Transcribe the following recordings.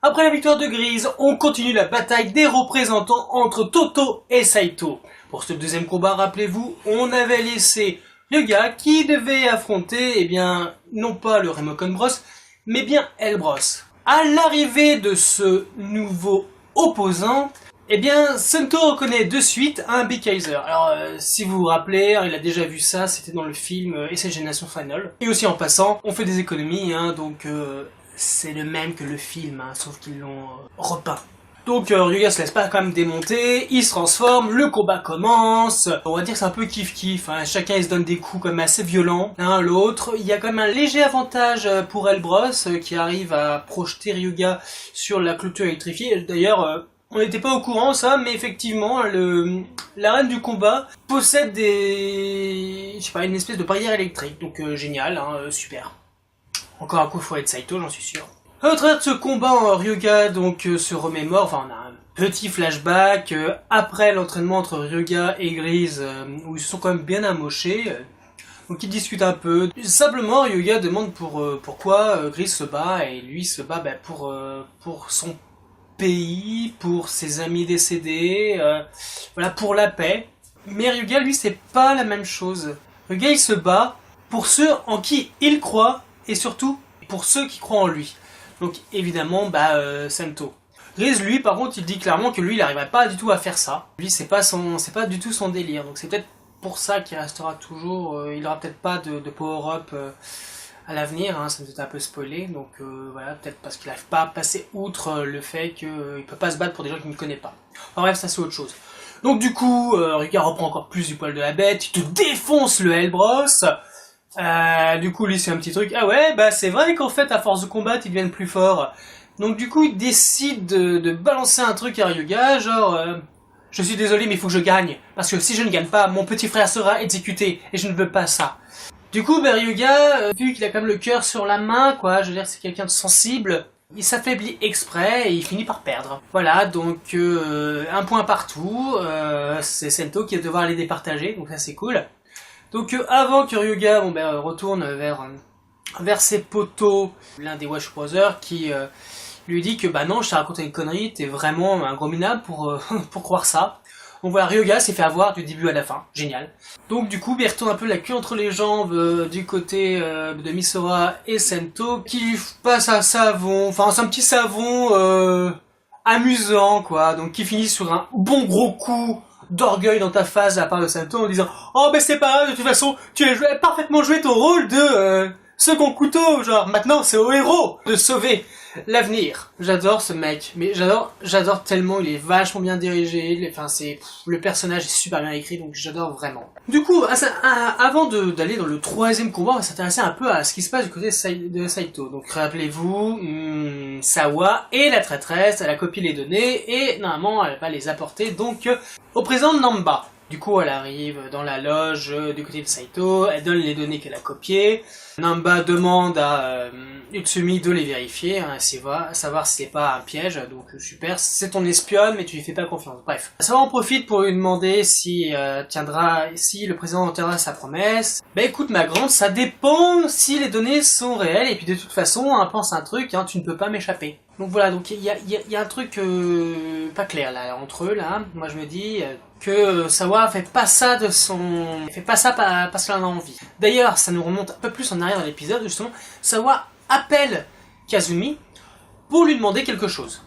Après la victoire de Grise, on continue la bataille des représentants entre Toto et Saito. Pour ce deuxième combat, rappelez-vous, on avait laissé Ryuga qui devait affronter, non pas le Remokon Bros, mais bien L-Bros. À l'arrivée de ce nouveau opposant, Sento reconnaît de suite un Big Kaiser. Alors, si vous vous rappelez, il a déjà vu ça, c'était dans le film Essai Génération Final. Et aussi en passant, on fait des économies, c'est le même que le film, sauf qu'ils l'ont repeint. Donc Ryuga se laisse pas quand même démonter, il se transforme, le combat commence. On va dire que c'est un peu kiff-kiff, chacun il se donne des coups quand même assez violents l'un à l'autre. Il y a quand même un léger avantage pour L-Bros qui arrive à projeter Ryuga sur la clôture électrifiée. D'ailleurs, on n'était pas au courant ça, mais effectivement, l'arène du combat possède une espèce de barrière électrique. Donc génial, super. Encore un coup faut être Saito, j'en suis sûr. Au travers de ce combat, Ryuga se remémore, on a un petit flashback après l'entraînement entre Ryuga et Grise, où ils se sont quand même bien amochés. Donc ils discutent un peu. Simplement, Ryuga demande pourquoi Grise se bat, et lui se bat pour son pays, pour ses amis décédés, pour la paix. Mais Ryuga, lui, c'est pas la même chose. Ryuga, il se bat pour ceux en qui il croit, et surtout pour ceux qui croient en lui. Donc évidemment, Sento. Grise, lui, par contre, il dit clairement que lui, il n'arriverait pas du tout à faire ça. Lui, c'est pas du tout son délire. Donc c'est peut-être pour ça qu'il restera toujours. Il aura peut-être pas de power-up à l'avenir. Ça nous est un peu spoilé. Donc peut-être parce qu'il n'arrive pas à passer outre le fait qu'il peut pas se battre pour des gens qu'il ne connaît pas. Enfin bref, ça c'est autre chose. Donc du coup, Ryuga reprend encore plus du poil de la bête. Il te défonce le L-Bros. Du coup, lui, c'est un petit truc. Ah ouais, c'est vrai qu'en fait, à force de combattre, ils deviennent plus forts. Donc du coup, il décide de balancer un truc à Ryuga, genre... je suis désolé, mais il faut que je gagne. Parce que si je ne gagne pas, mon petit frère sera exécuté. Et je ne veux pas ça. Du coup, Ryuga, vu qu'il a quand même le cœur sur la main, quoi, je veux dire, c'est quelqu'un de sensible, il s'affaiblit exprès et il finit par perdre. Voilà, donc un point partout. C'est Sento qui va devoir les départager, donc ça c'est cool. Donc avant que Ryuga retourne vers ses poteaux, l'un des Wash Brothers qui lui dit que non, je t'ai raconté une connerie, t'es vraiment un gros minable pour croire ça. Donc voilà, Ryuga s'est fait avoir du début à la fin, génial. Donc du coup, il retourne un peu la queue entre les jambes du côté de Misora et Sento qui lui passe un savon, c'est un petit savon amusant quoi, donc qui finit sur un bon gros coup d'orgueil dans ta face de la part de Sento en disant « Oh c'est pas grave, de toute façon, tu as parfaitement joué ton rôle de second couteau, genre maintenant c'est au héros de sauver l'avenir. » J'adore ce mec, mais j'adore tellement, il est vachement bien dirigé, le personnage est super bien écrit, donc j'adore vraiment. Du coup, avant d'aller dans le troisième combat, on va s'intéresser un peu à ce qui se passe du côté de Saito. Donc rappelez-vous, Sawa et la traîtresse, elle a copié les données, et normalement elle va les apporter donc au président de Namba. Du coup, elle arrive dans la loge du côté de Saito, elle donne les données qu'elle a copiées. Namba demande à Utsumi de les vérifier, savoir si c'est pas un piège, donc super, c'est ton espionne, mais tu lui fais pas confiance. Bref. Sawa en profite pour lui demander si le président tiendra sa promesse. Écoute ma grande, ça dépend si les données sont réelles, et puis de toute façon, pense un truc, tu ne peux pas m'échapper. Donc voilà, donc il y a un truc pas clair là entre eux là. Moi je me dis que Sawa fait pas ça parce qu'elle en a envie. D'ailleurs, ça nous remonte un peu plus en arrière dans l'épisode, justement, Sawa appelle Kazumi pour lui demander quelque chose.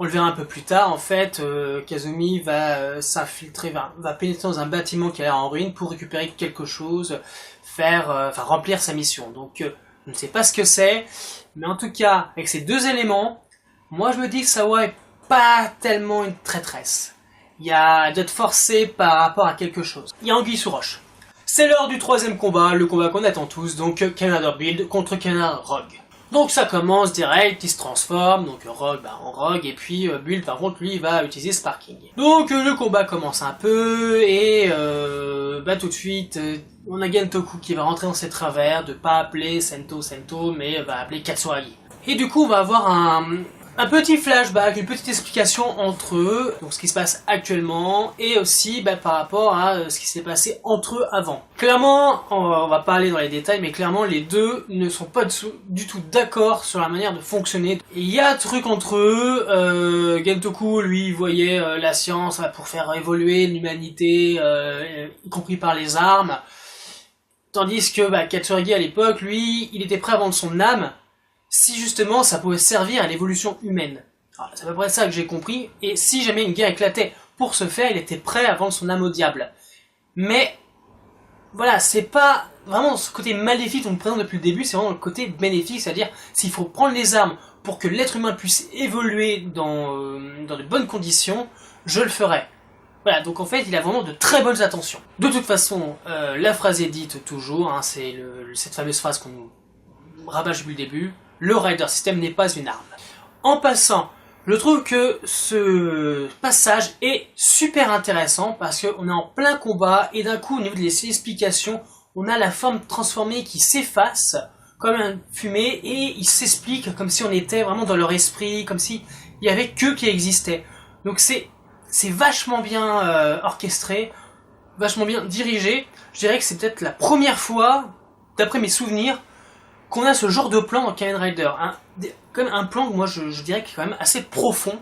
On le verra un peu plus tard, en fait, Kazumi va s'infiltrer, va pénétrer dans un bâtiment qui a l'air en ruine pour récupérer quelque chose, remplir sa mission. Donc, je ne sais pas ce que c'est, mais en tout cas, avec ces deux éléments, moi je me dis que Sawa est pas tellement une traîtresse. Il doit être forcé par rapport à quelque chose. Il y a anguille sous roche. C'est l'heure du troisième combat, le combat qu'on attend tous, donc Canada Build contre Canada Rogue. Donc ça commence direct, il se transforme, donc Rogue en Rogue, et puis Build par contre lui il va utiliser Sparking. Donc le combat commence un peu, et tout de suite, on a Gentoku qui va rentrer dans ses travers, de pas appeler Sento, mais va appeler Katsuragi. Et du coup on va avoir Un petit flashback, une petite explication entre eux, donc ce qui se passe actuellement, et aussi par rapport à ce qui s'est passé entre eux avant. Clairement, on va pas aller dans les détails, mais clairement les deux ne sont pas du tout d'accord sur la manière de fonctionner. Il y a un truc entre eux, Gentoku lui voyait la science pour faire évoluer l'humanité, y compris par les armes, tandis que Katsuragi à l'époque, lui, il était prêt à vendre son âme, si justement ça pouvait servir à l'évolution humaine. C'est à peu près ça que j'ai compris, et si jamais une guerre éclatait pour ce faire, il était prêt à vendre son âme au diable. Mais, voilà, c'est pas vraiment ce côté maléfique qu'on nous présente depuis le début, c'est vraiment le côté bénéfique, c'est-à-dire s'il faut prendre les armes pour que l'être humain puisse évoluer dans de bonnes conditions, je le ferai. Voilà, donc en fait, il a vraiment de très bonnes intentions. De toute façon, la phrase est dite toujours, hein, c'est cette fameuse phrase qu'on nous rabâche depuis le début, le Rider System n'est pas une arme. En passant, je trouve que ce passage est super intéressant parce qu'on est en plein combat et d'un coup, au niveau des explications, on a la forme transformée qui s'efface comme une fumée et il s'explique comme si on était vraiment dans leur esprit, comme si il y avait qu'eux qui existaient. Donc c'est vachement bien orchestré, vachement bien dirigé. Je dirais que c'est peut-être la première fois, d'après mes souvenirs, qu'on a ce genre de plan dans Kamen Rider. Comme un plan que moi je dirais qui est quand même assez profond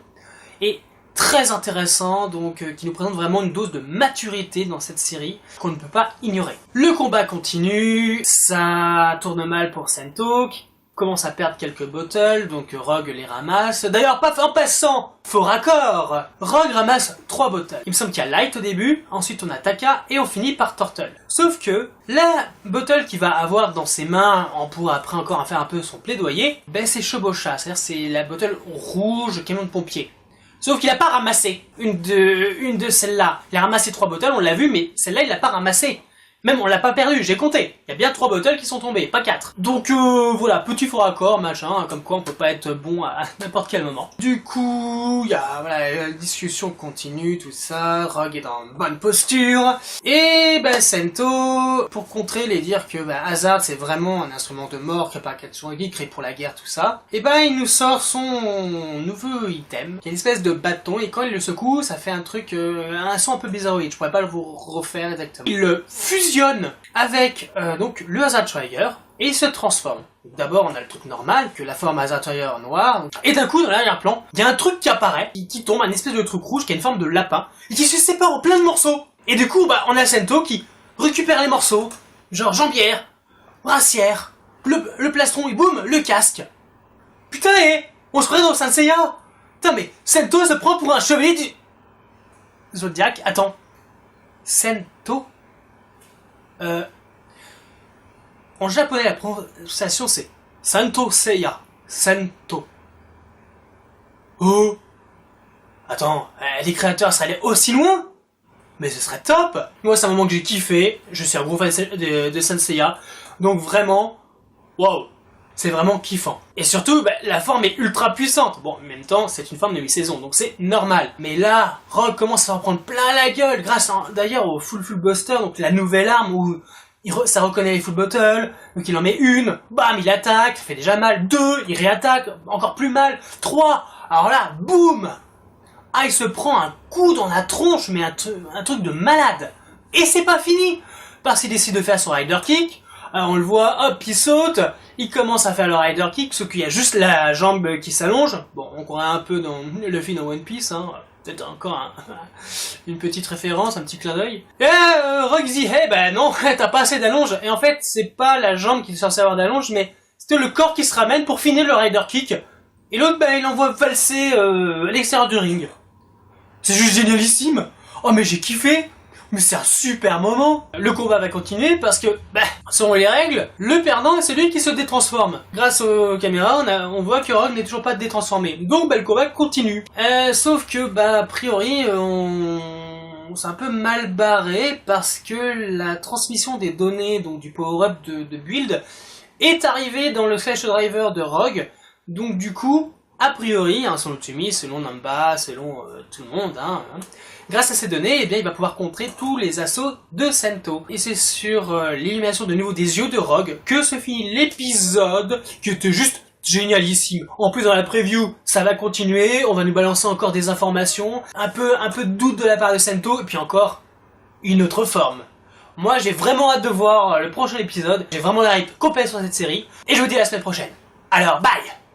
et très intéressant, donc qui nous présente vraiment une dose de maturité dans cette série qu'on ne peut pas ignorer. Le combat continue, ça tourne mal pour Sento, qui commence à perdre quelques bottles, donc Rogue les ramasse. D'ailleurs, en passant, faux raccord, Rogue ramasse 3 bottles. Il me semble qu'il y a Light au début, ensuite on a Taka, et on finit par Turtle. Sauf que, la bottle qu'il va avoir dans ses mains, on pourra après encore faire un peu son plaidoyer, c'est Shobosha, c'est-à-dire c'est la bottle rouge camion de pompier. Sauf qu'il n'a pas ramassé une de celles-là. Il a ramassé 3 bottles, on l'a vu, mais celle-là il l'a pas ramassée. Même on l'a pas perdu, j'ai compté. Il y a bien 3 bottles qui sont tombées, pas 4. Donc voilà, petit faux raccord, machin, comme quoi on peut pas être bon à n'importe quel moment. Du coup, il y a la discussion continue, tout ça, Rogue est dans une bonne posture. Et Sento, pour contrer les dire que Hazard c'est vraiment un instrument de mort créé par Katsuragi, créé pour la guerre, tout ça, et il nous sort son nouveau item, qui est une espèce de bâton, et quand il le secoue, ça fait un truc, un son un peu bizarroïde, je pourrais pas vous refaire exactement. Il le fusionne avec donc le Hazard Trigger et il se transforme. D'abord on a le truc normal, que la forme Hazard Trigger noire, et d'un coup dans l'arrière-plan, il y a un truc qui apparaît, qui tombe, un espèce de truc rouge qui a une forme de lapin, et qui se sépare en plein de morceaux. Et du coup on a Sento qui récupère les morceaux, genre jambière, brassière, le plastron et boum, le casque. Putain, on se croirait dans Saint Seiya. Putain mais Sento se prend pour un chevalier du Zodiac. Attends, Sento. En japonais, la prononciation c'est Santo Seiya. Sento. Oh. Attends, les créateurs seraient allés aussi loin? Mais ce serait top. Moi, c'est un moment que j'ai kiffé. Je suis un gros fan de Saint Seiya. Donc vraiment, waouh. C'est vraiment kiffant. Et surtout, la forme est ultra puissante. Bon, en même temps, c'est une forme de mi-saison, donc c'est normal. Mais là, Rogue commence à en prendre plein la gueule, grâce d'ailleurs au Full Buster, donc la nouvelle arme où ça reconnaît les Full Bottle, donc il en met une, bam, il attaque, ça fait déjà mal. 2, il réattaque, encore plus mal. 3, alors là, boum. Il se prend un coup dans la tronche, mais un truc de malade. Et c'est pas fini, parce qu'il décide de faire son Rider Kick. Alors on le voit, hop, il saute, il commence à faire le Rider Kick, sauf qu'il y a juste la jambe qui s'allonge. Bon, on croit un peu dans Luffy dans One Piece, hein. Peut-être encore une petite référence, un petit clin d'œil. Et Rogue dit, non, t'as pas assez d'allonge. Et en fait, c'est pas la jambe qui est censée avoir d'allonge, mais c'était le corps qui se ramène pour finir le Rider Kick. Et l'autre, il l'envoie valser à l'extérieur du ring. C'est juste génialissime. Oh mais j'ai kiffé. Mais c'est un super moment. Le combat va continuer parce que, selon les règles, le perdant c'est celui qui se détransforme. Grâce aux caméras, on voit que Rogue n'est toujours pas détransformé. Donc le combat continue. Sauf que, a priori, on s'est un peu mal barré parce que la transmission des données donc du power-up de build est arrivée dans le Flash Driver de Rogue. Donc du coup, a priori, selon Tsumi, selon Namba, selon tout le monde, grâce à ces données, il va pouvoir contrer tous les assauts de Sento. Et c'est sur l'élimination de nouveau des yeux de Rogue que se finit l'épisode, qui était juste génialissime. En plus, dans la preview, ça va continuer, on va nous balancer encore des informations, un peu de doute de la part de Sento, et puis encore une autre forme. Moi, j'ai vraiment hâte de voir le prochain épisode, j'ai vraiment la hype complète sur cette série, et je vous dis à la semaine prochaine. Alors, bye!